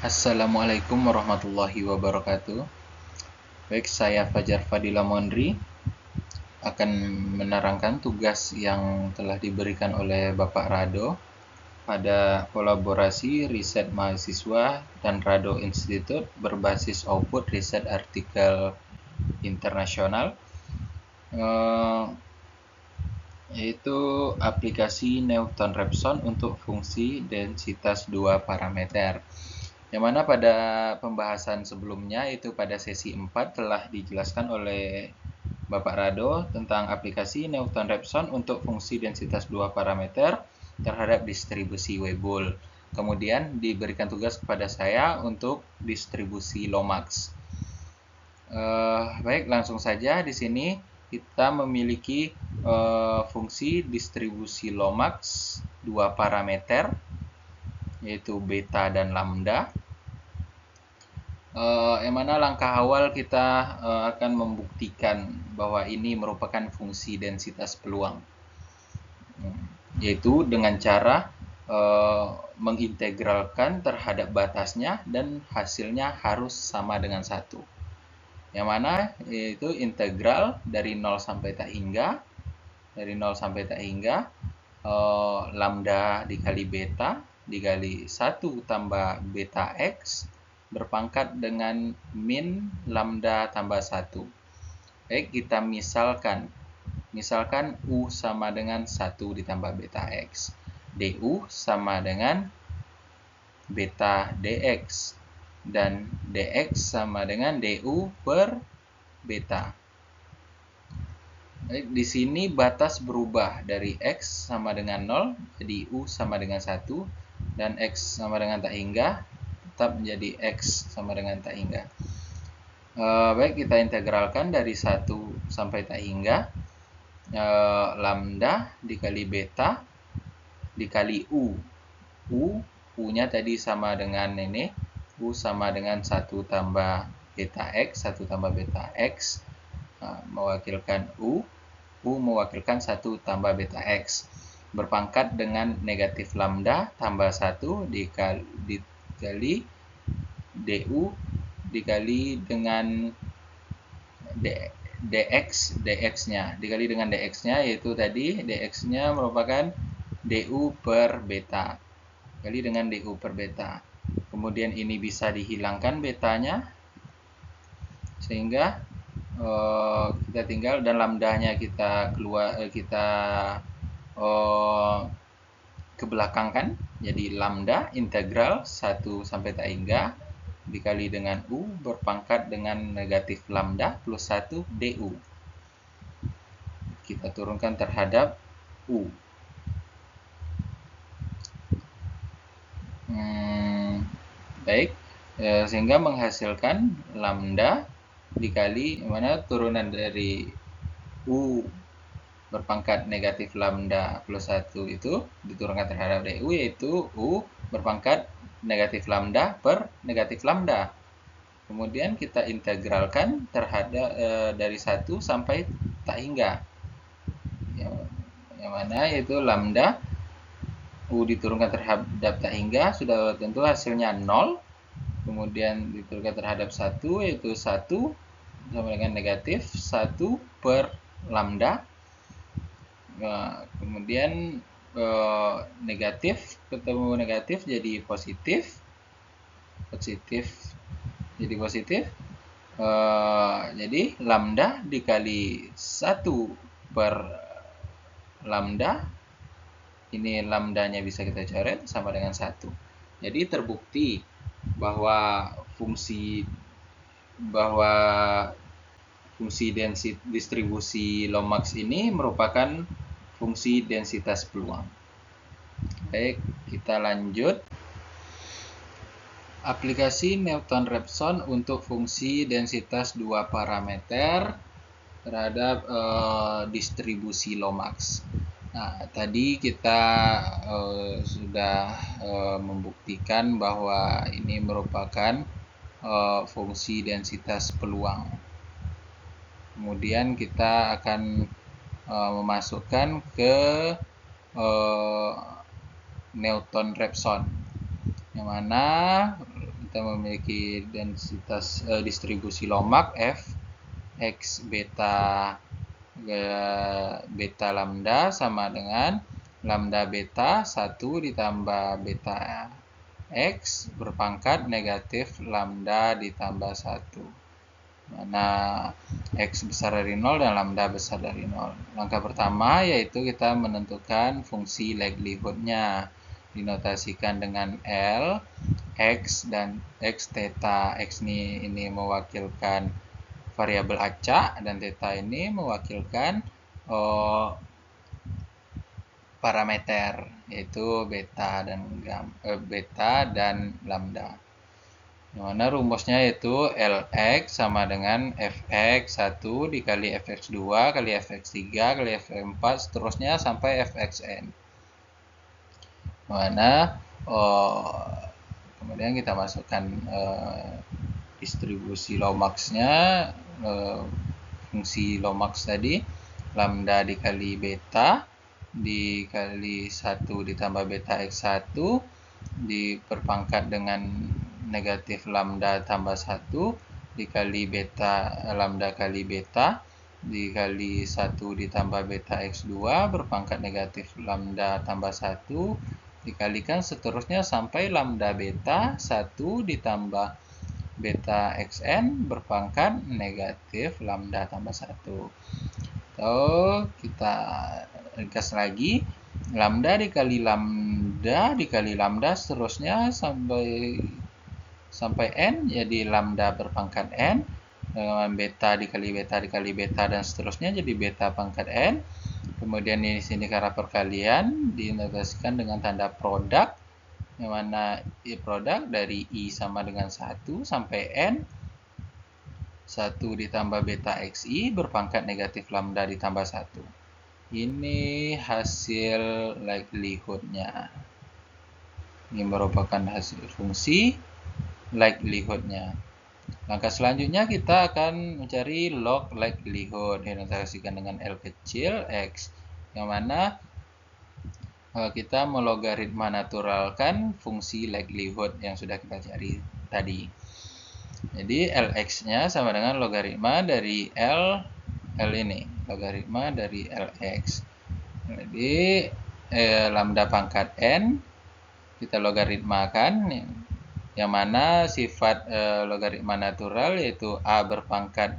Assalamualaikum warahmatullahi wabarakatuh. Baik, saya Fajar Fadila Mondri akan menerangkan tugas yang telah diberikan oleh Bapak Rado pada kolaborasi riset mahasiswa dan Rado Institute berbasis output riset artikel internasional, yaitu aplikasi Newton-Raphson untuk fungsi densitas 2 parameter. Yang mana pada pembahasan sebelumnya, itu pada sesi 4, telah dijelaskan oleh Bapak Rado tentang aplikasi Newton-Raphson untuk fungsi densitas 2 parameter terhadap distribusi Weibull. Kemudian diberikan tugas kepada saya untuk distribusi Lomax. Baik, langsung saja. Di sini kita memiliki fungsi distribusi Lomax 2 parameter, yaitu beta dan lambda. Yang mana langkah awal kita akan membuktikan bahwa ini merupakan fungsi densitas peluang, yaitu dengan cara mengintegralkan terhadap batasnya dan hasilnya harus sama dengan 1. Yang mana yaitu integral dari 0 sampai tak hingga lambda dikali beta dikali 1 tambah beta x berpangkat dengan min lambda tambah 1. Baik, kita misalkan U sama dengan 1 ditambah beta x. Du sama dengan beta dx. Dan dx sama dengan du per beta. Baik, di sini batas berubah dari x sama dengan 0, jadi U sama dengan 1, dan x sama dengan tak hingga, tetap menjadi x sama dengan tak hingga. Baik, kita integralkan dari 1 sampai tak hingga, lambda dikali beta dikali U. U-nya tadi sama dengan ini, U sama dengan 1 tambah beta x, 1 tambah beta x, mewakilkan U mewakilkan 1 tambah beta x, berpangkat dengan negatif lambda tambah 1 dikali du dikali dengan dx-nya, yaitu tadi dx-nya merupakan du per beta, kali dengan du per beta. Kemudian ini bisa dihilangkan betanya, sehingga kita tinggal, dan lambdanya kita kebelakangkan, jadi lambda integral 1 sampai tak hingga dikali dengan U berpangkat dengan negatif lambda plus 1 du. Kita turunkan terhadap U. Baik, sehingga menghasilkan lambda dikali mana turunan dari U berpangkat negatif lambda plus 1 itu diturunkan terhadap du, yaitu U berpangkat negatif lambda per negatif lambda. Kemudian kita integralkan terhadap dari 1 sampai tak hingga, yang mana yaitu lambda U diturunkan terhadap tak hingga, sudah tentu hasilnya 0. Kemudian diturunkan terhadap 1, yaitu 1 sama dengan negatif 1 per lambda. Kemudian negatif ketemu negatif jadi positif jadi positif. Jadi lambda dikali 1 per lambda, ini lambdanya bisa kita coret, sama dengan 1. Jadi terbukti bahwa fungsi distribusi Lomax ini merupakan fungsi densitas peluang. Baik, kita lanjut. Aplikasi Newton-Raphson untuk fungsi densitas 2 parameter terhadap distribusi Lomax. Nah, tadi kita sudah membuktikan bahwa ini merupakan fungsi densitas peluang. Kemudian kita akan memasukkan ke Newton-Raphson, yang mana kita memiliki densitas distribusi Lomak F X beta beta lambda sama dengan lambda beta 1 ditambah beta X berpangkat negatif lambda ditambah 1. Mana X besar dari 0 dan lambda besar dari 0. Langkah pertama yaitu kita menentukan fungsi likelihood-nya. Dinotasikan dengan L, X, dan X theta. X ini mewakilkan variabel acak dan theta ini mewakilkan parameter yaitu beta dan lambda. Yang mana rumusnya yaitu Lx sama dengan Fx 1 dikali Fx2 kali Fx3 kali Fx4 seterusnya sampai Fxn. Mana kemudian kita masukkan distribusi Lomax-nya, fungsi Lomax tadi, lambda dikali beta dikali 1 ditambah beta x1 diperpangkat dengan negatif lambda tambah 1 dikali beta lambda kali beta dikali 1 ditambah beta x2 berpangkat negatif lambda tambah 1 dikalikan seterusnya sampai lambda beta 1 ditambah beta xn berpangkat negatif lambda tambah 1. Atau kita ringkas lagi, lambda dikali lambda seterusnya sampai n, jadi lambda berpangkat n, dengan beta dikali beta dan seterusnya jadi beta pangkat n. Kemudian di sini karena perkalian dinotasikan dengan tanda produk, yang mana produk dari I sama dengan 1 sampai n 1 ditambah beta xi berpangkat negatif lambda ditambah 1. Ini hasil likelihood-nya. Ini merupakan hasil fungsi likelihood-nya. Langkah selanjutnya kita akan mencari log likelihood, dinotasikan dengan L kecil X, yang mana kita melogaritma naturalkan fungsi likelihood yang sudah kita cari tadi. Jadi Lx-nya sama dengan logaritma dari L ini, logaritma dari Lx. Jadi lambda pangkat n kita logaritmakan, yang mana sifat logaritma natural yaitu A berpangkat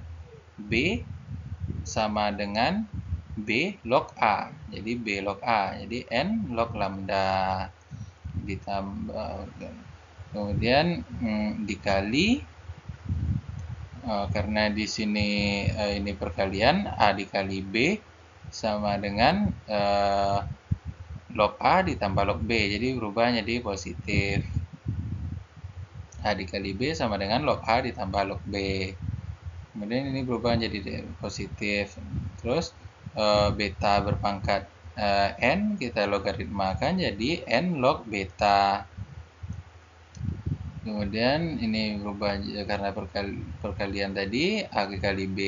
B sama dengan B log A. Jadi B log A. Jadi N log lambda ditambah kemudian dikali karena di sini ini perkalian A dikali B sama dengan log A ditambah log B. Jadi berubah jadi positif. A dikali B sama dengan log A ditambah log B. Kemudian ini berubah menjadi positif. Terus beta berpangkat n kita logaritmakan jadi n log beta. Kemudian ini berubah karena perkalian tadi A dikali B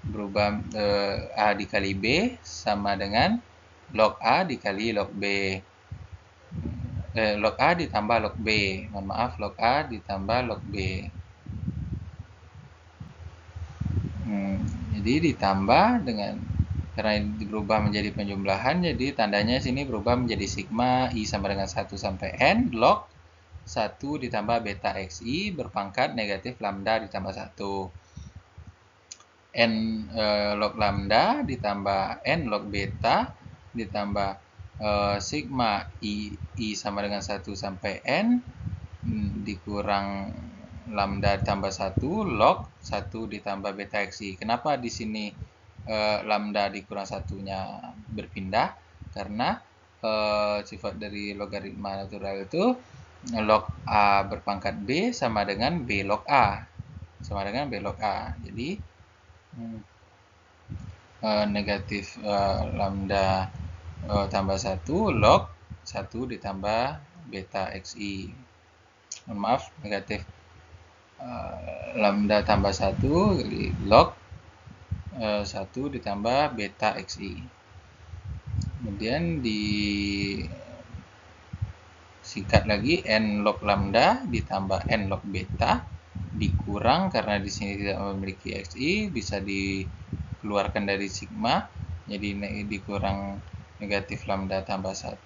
berubah A dikali B sama dengan log A dikali log B. Log A ditambah log B. Mohon maaf, log A ditambah log B. Jadi ditambah dengan karena berubah menjadi penjumlahan, jadi tandanya sini berubah menjadi sigma I sama dengan 1 sampai n log 1 ditambah beta xi berpangkat negatif lambda ditambah 1. N log lambda ditambah n log beta ditambah sigma I sama dengan 1 sampai n dikurang lambda tambah 1 log 1 ditambah beta xi. Kenapa di sini lambda dikurang satunya berpindah? Karena sifat dari logaritma natural itu log A berpangkat B sama dengan B log A. Sama dengan B log A. Jadi negatif lambda tambah 1 log 1 ditambah beta xi. Mohon maaf, negatif lambda tambah 1 log 1 ditambah beta xi. Kemudian singkat lagi, n log lambda ditambah n log beta dikurang karena di sini tidak memiliki xi, bisa dikeluarkan dari sigma, jadi dikurang negatif lambda tambah 1,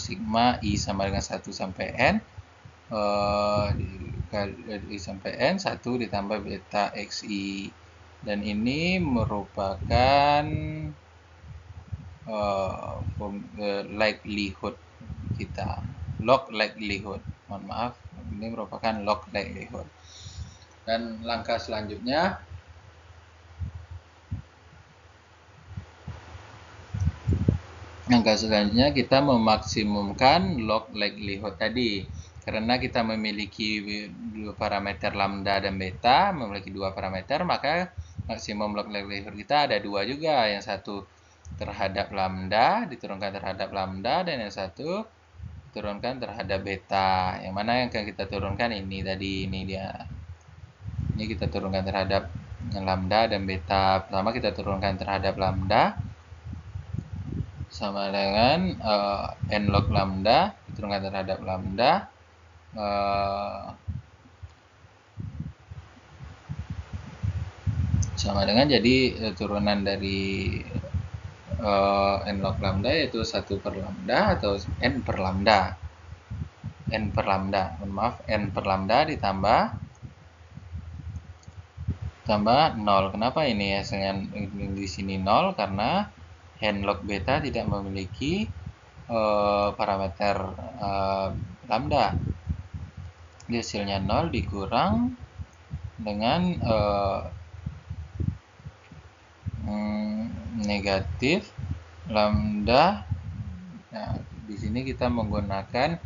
sigma i sama dengan 1 sampai n, i sampai n, 1 ditambah beta xi, dan ini merupakan likelihood kita, log likelihood, mohon maaf, ini merupakan log likelihood. Dan langkah selanjutnya kita memaksimumkan log likelihood tadi. Karena kita memiliki dua parameter lambda dan beta, memiliki dua parameter, maka maksimum log likelihood kita ada dua juga. Yang satu terhadap lambda, diturunkan terhadap lambda, dan yang satu turunkan terhadap beta. Yang mana yang akan kita turunkan ini tadi, ini dia. Ini kita turunkan terhadap lambda dan beta. Pertama kita turunkan terhadap lambda sama dengan n log lambda diturunkan terhadap lambda sama dengan, jadi turunan dari n log lambda yaitu 1 per lambda atau n per lambda. Mohon maaf, n per lambda ditambah 0. Kenapa ini hasilnya di sini 0? Karena n log beta tidak memiliki parameter lambda. Jadi hasilnya 0 dikurang dengan negatif lambda. Nah, di sini kita menggunakan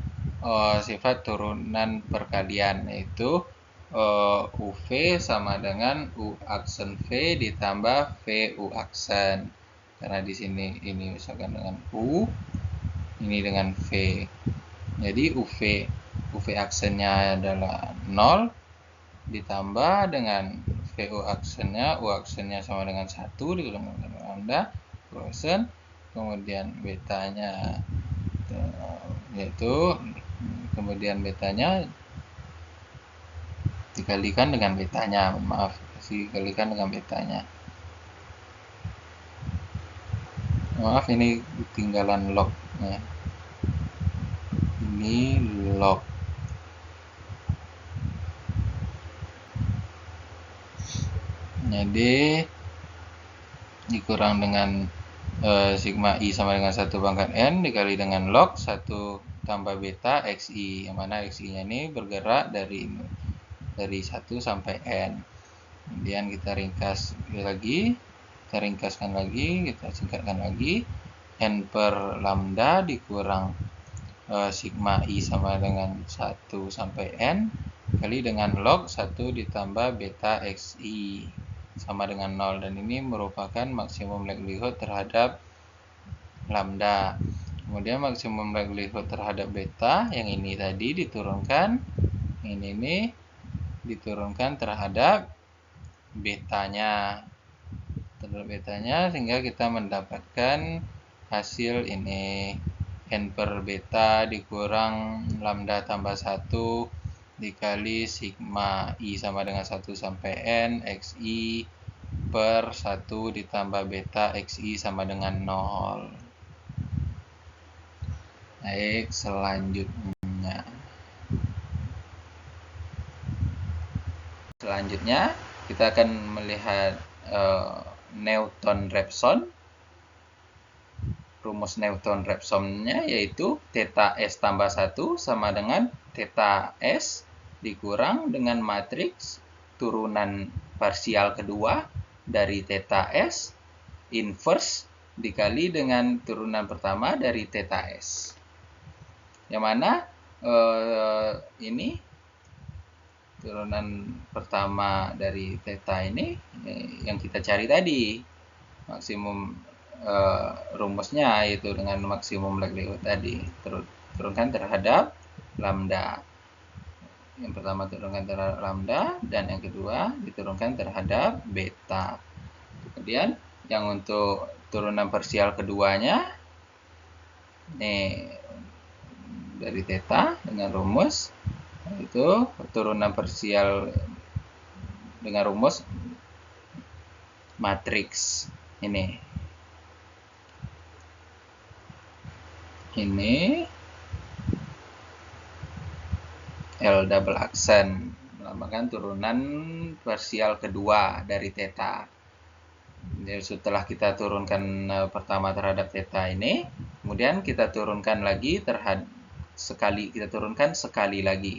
sifat turunan perkalian, yaitu UV sama dengan U aksen V ditambah V U aksen. Karena di sini ini misalkan dengan U, ini dengan V. Jadi UV aksennya adalah 0 ditambah dengan VU aksennya, U aksennya sama dengan 1 dikalikan dengan lambda, U aksen, kemudian betanya yaitu kemudian betanya dikalikan dengan betanya, maaf, dikalikan dengan betanya. Maaf, ini ketinggalan lognya. Ini log. Jadi dikurang dengan sigma i sama dengan 1 pangkat n dikali dengan log 1 tambah beta xi, yang mana xi-nya ini bergerak dari 1 sampai n. Kemudian kita ringkaskan lagi, kita singkatkan lagi, n per lambda dikurang sigma i sama dengan 1 sampai n kali dengan log 1 ditambah beta xi sama dengan 0, dan ini merupakan maksimum likelihood terhadap lambda. Kemudian maksimum likelihood terhadap beta, yang ini tadi diturunkan, ini diturunkan terhadap betanya, sehingga kita mendapatkan hasil ini, n per beta dikurang lambda tambah 1 dikali sigma i sama dengan 1 sampai n xi per 1 ditambah beta xi sama dengan 0. Baik, selanjutnya kita akan melihat Newton-Raphson. Rumus Newton-Raphson-nya yaitu theta s tambah 1 sama dengan theta s dikurang dengan matriks turunan parsial kedua dari theta s inverse dikali dengan turunan pertama dari theta s. Yang mana ini turunan pertama dari theta ini yang kita cari tadi, maksimum rumusnya yaitu dengan maksimum likelihood tadi, turunkan terhadap lambda. Yang pertama turunkan terhadap lambda, dan yang kedua diturunkan terhadap beta. Kemudian yang untuk turunan parsial keduanya, nih dari theta dengan rumus itu turunan parsial dengan rumus matriks ini L double aksen melambangkan turunan parsial kedua dari theta. Jadi setelah kita turunkan pertama terhadap theta ini, kemudian kita turunkan lagi sekali lagi.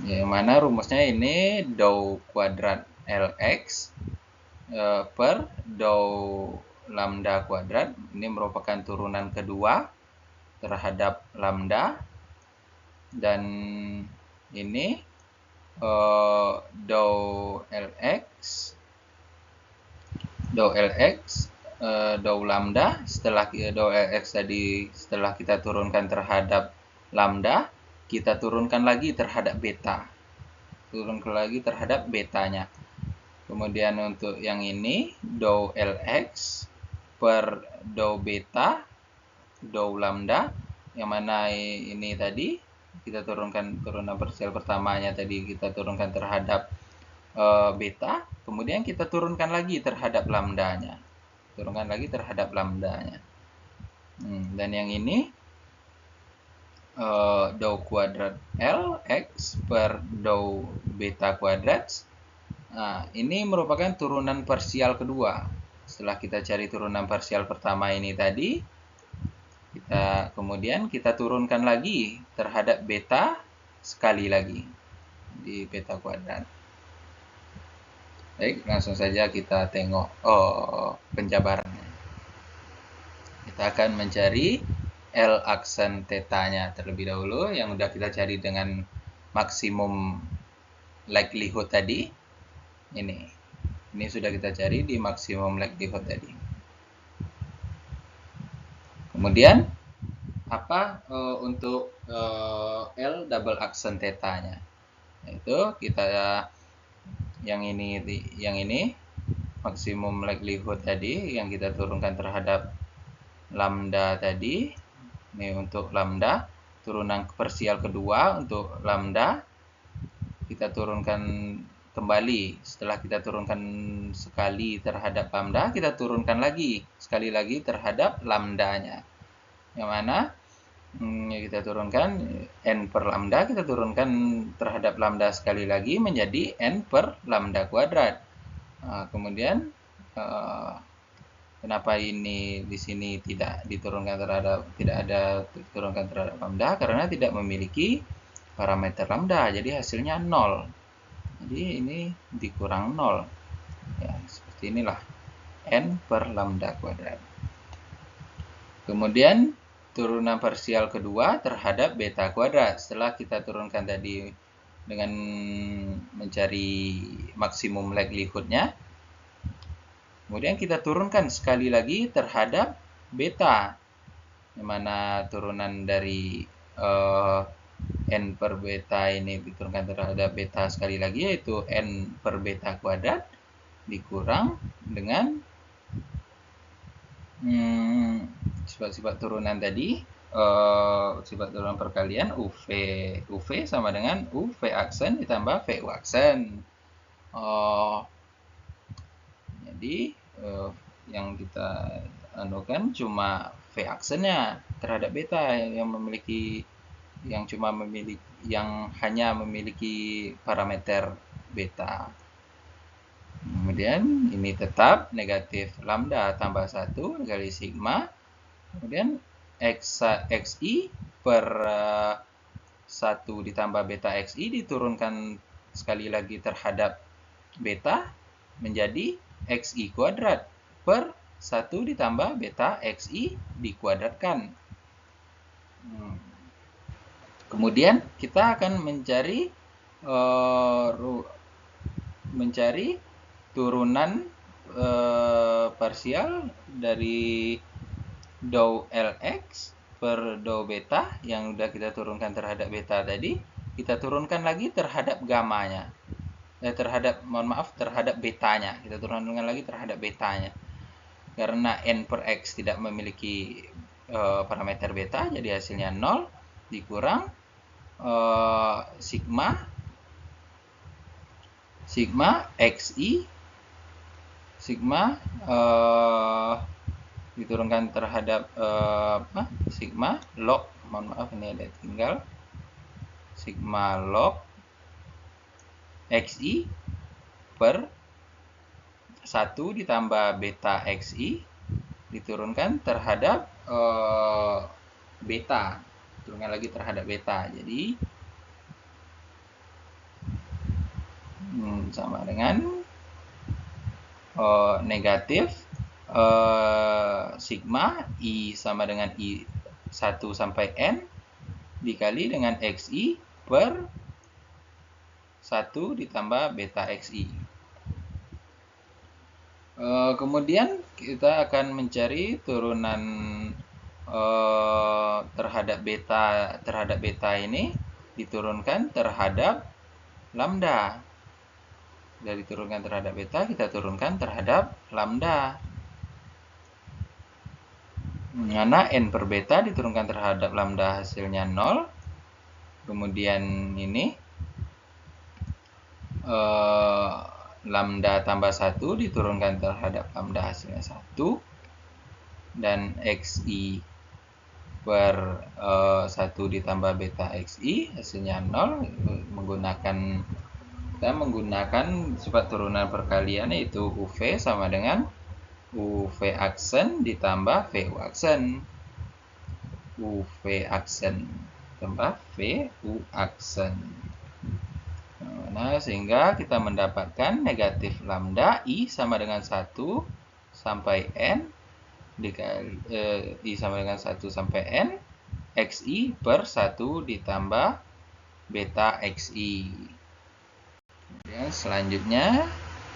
Yang mana rumusnya ini dou kuadrat Lx per dou lambda kuadrat. Ini merupakan turunan kedua terhadap lambda, dan ini dou Lx dou lambda setelah dou Lx tadi setelah kita turunkan terhadap lambda, kita turunkan lagi terhadap beta. Turunkan lagi terhadap betanya. Kemudian untuk yang ini dou Lx per dou beta dou lambda, yang mana ini tadi kita turunkan turunan parsial pertamanya tadi kita turunkan terhadap beta, kemudian kita turunkan lagi terhadap lambdanya. Dan yang ini dou kuadrat Lx per dou beta kuadrat. Nah, ini merupakan turunan parsial kedua. Setelah kita cari turunan parsial pertama ini tadi, kemudian kita turunkan lagi terhadap beta sekali lagi di beta kuadrat. Baik, langsung saja kita tengok penjabarannya. Kita akan mencari L aksen theta-nya terlebih dahulu, yang sudah kita cari dengan maksimum likelihood tadi. Ini sudah kita cari di maksimum likelihood tadi. Kemudian apa untuk L double aksen theta-nya? Yaitu kita yang ini maksimum likelihood tadi yang kita turunkan terhadap lambda tadi. Ini untuk lambda, turunan parsial kedua untuk lambda kita turunkan kembali. Setelah kita turunkan sekali terhadap lambda, kita turunkan lagi sekali lagi terhadap lambdanya. Yang mana kita turunkan n per lambda, kita turunkan terhadap lambda sekali lagi menjadi n per lambda kuadrat. Kemudian kenapa ini di sini tidak ada diturunkan terhadap lambda? Karena tidak memiliki parameter lambda, jadi hasilnya 0. Jadi ini dikurang 0. Ya, seperti inilah n per lambda kuadrat. Kemudian turunan parsial kedua terhadap beta kuadrat. Setelah kita turunkan tadi dengan mencari maksimum likelihood-nya, kemudian kita turunkan sekali lagi terhadap beta, yang mana turunan dari n per beta ini diturunkan terhadap beta sekali lagi, yaitu n per beta kuadrat dikurang dengan sifat-sifat turunan tadi, sifat turunan perkalian UV sama dengan UV aksen ditambah VU aksen. Jadi yang kita anukan cuma V aksennya terhadap beta yang hanya memiliki parameter beta. Kemudian ini tetap negatif lambda tambah 1 kali sigma. Kemudian xi per 1 ditambah beta xi diturunkan sekali lagi terhadap beta menjadi xi kuadrat per 1 ditambah beta xi dikuadratkan. Kemudian kita akan mencari turunan parsial dari dou Lx per dou beta yang sudah kita turunkan terhadap beta tadi, kita turunkan lagi terhadap gamanya. Terhadap betanya. Kita turunkan lagi terhadap betanya. Karena n per x tidak memiliki parameter beta, jadi hasilnya 0 dikurang sigma xi, sigma diturunkan terhadap sigma log, mohon maaf ini ada tinggal, sigma log xi per 1 ditambah beta xi diturunkan terhadap beta, turunkan lagi terhadap beta, jadi sama dengan negatif sigma i sama dengan i 1 sampai n dikali dengan xi per 1 ditambah beta xi. Kemudian kita akan mencari turunan terhadap beta ini diturunkan terhadap lambda. Dari turunkan terhadap beta, kita turunkan terhadap lambda. Mana n per beta diturunkan terhadap lambda hasilnya 0. Kemudian ini lambda tambah 1 diturunkan terhadap lambda hasilnya 1. Dan xi per 1 ditambah beta xi hasilnya 0. Kita menggunakan sifat turunan perkalian, yaitu UV sama dengan UV aksen ditambah VU aksen. UV aksen tambah VU aksen. Nah, sehingga kita mendapatkan negatif lambda I sama dengan 1 sampai N dikali I sama dengan 1 sampai N XI per 1 ditambah beta XI. Kemudian selanjutnya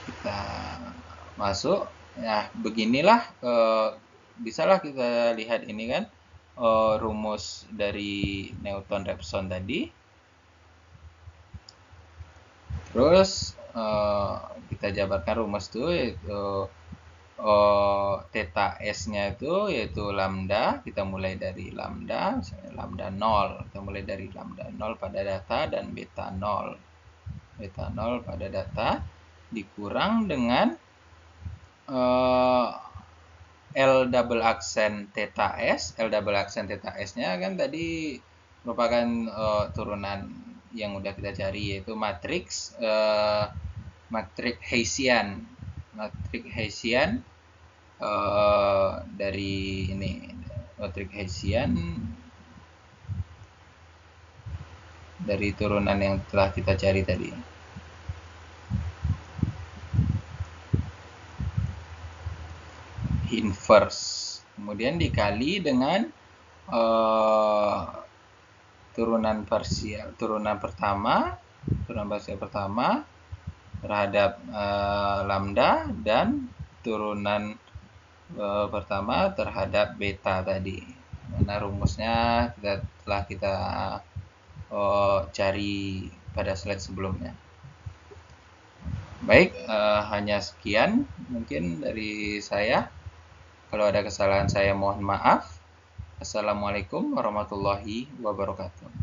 kita masuk, nah beginilah bisalah kita lihat ini kan rumus dari Newton-Raphson tadi. Terus kita jabarkan rumus itu, yaitu theta S-nya itu yaitu lambda. Kita mulai dari lambda, misalnya lambda 0. Kita mulai dari lambda 0 pada data dan beta 0. Beta 0 pada data dikurang dengan L double aksen theta S. L double aksen theta S-nya kan tadi merupakan turunan yang udah kita cari, yaitu matriks Hessian. Matriks Hessian dari ini, matriks Hessian dari turunan yang telah kita cari tadi. Inverse, kemudian dikali dengan turunan parsial pertama terhadap lambda dan turunan pertama terhadap beta tadi. Mana rumusnya telah kita cari pada slide sebelumnya. Baik, hanya sekian mungkin dari saya. Kalau ada kesalahan saya mohon maaf. Assalamualaikum warahmatullahi wabarakatuh.